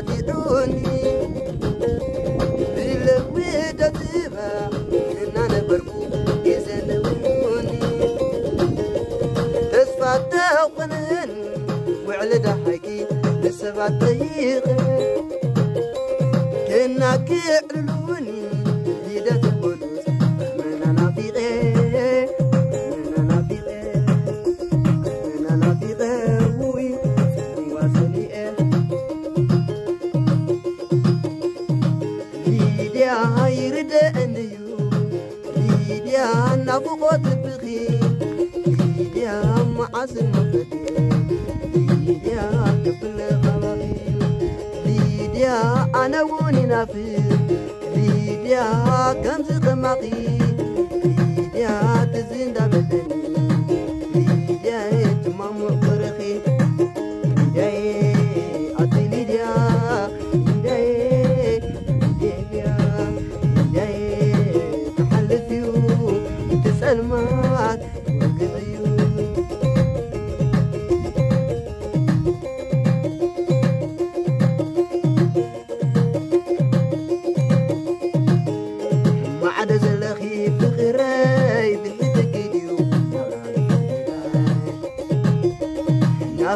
خادعوني بالويد تبا إن أنا بركو يزنوني تسفى تاقنن وعلى ضحكي لسبع طريقة كنا كعلوني ليدة البلوز من أنا في غير من أنا في غير من أنا في غير وصلي ليديا هيرد أنيو ليديا نبغى تبغي ليديا معزم مفتي ليديا قبل غلطي ليديا أنا وني نافي ليديا كنز غمقي ليديا تزين دبلني ليديا تمام فرخي ليديا أتي ليديا ليديا ليديا ليديا تحلفيو تسأل معك وقضيو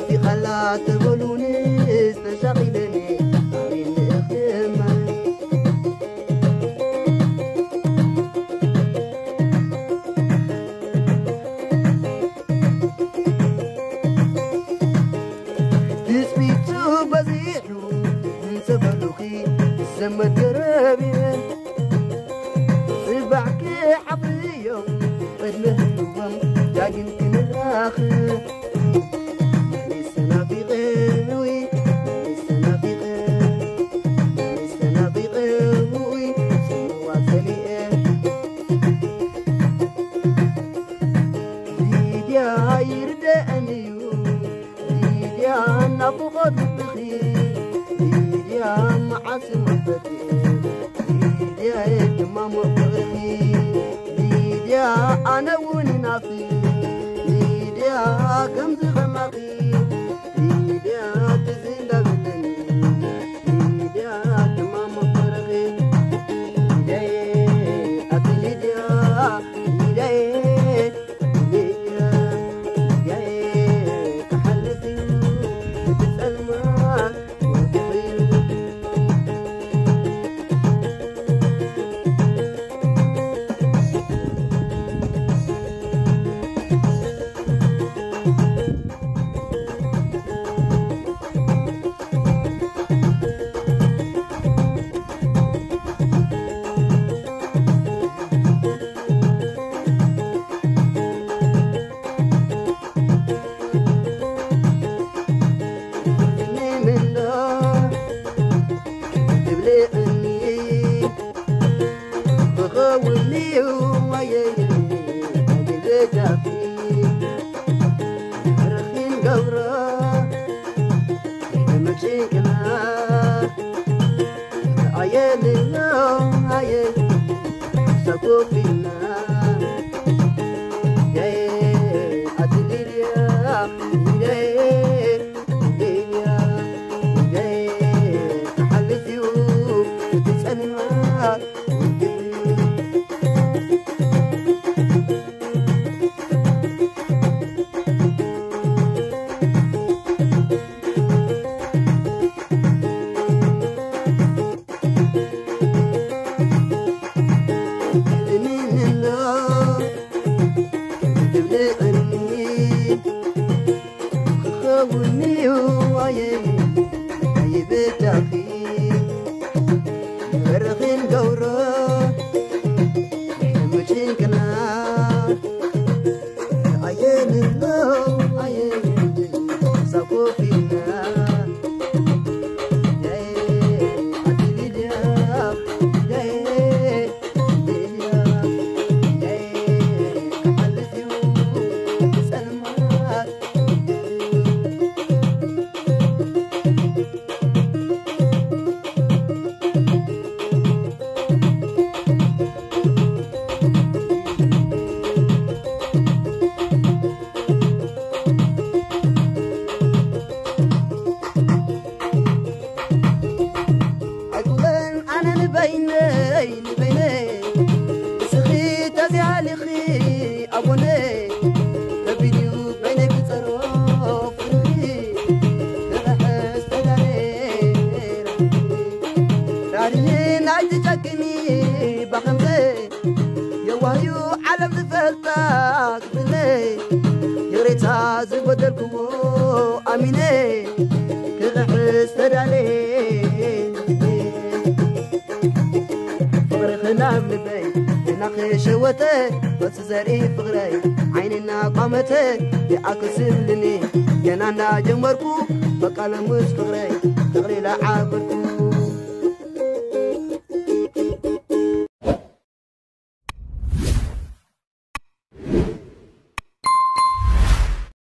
في خلات بلوني استشغلني عين اخدمه تسبيتو بزيحو نسبلوخي الزمن قرابي صبعك حفيهم قد نهنوهم جاقن كن الاخر نبغى تبغي ليديا معصم فتي ليديا تمام فرخي ليديا أنا ونافي ليديا كمز غمقي ليديا تزين دبلني ليديا تمام فرخي ليديا أتي ليديا ليديا ليديا ليديا كحلتي كبو أميني كغحس تدالي فغري خناب لبي ناقي شوته بس زري فغري عيننا قامته بأكس لني كان أنا جمركو بقى لمس فغري تغري لا عابركو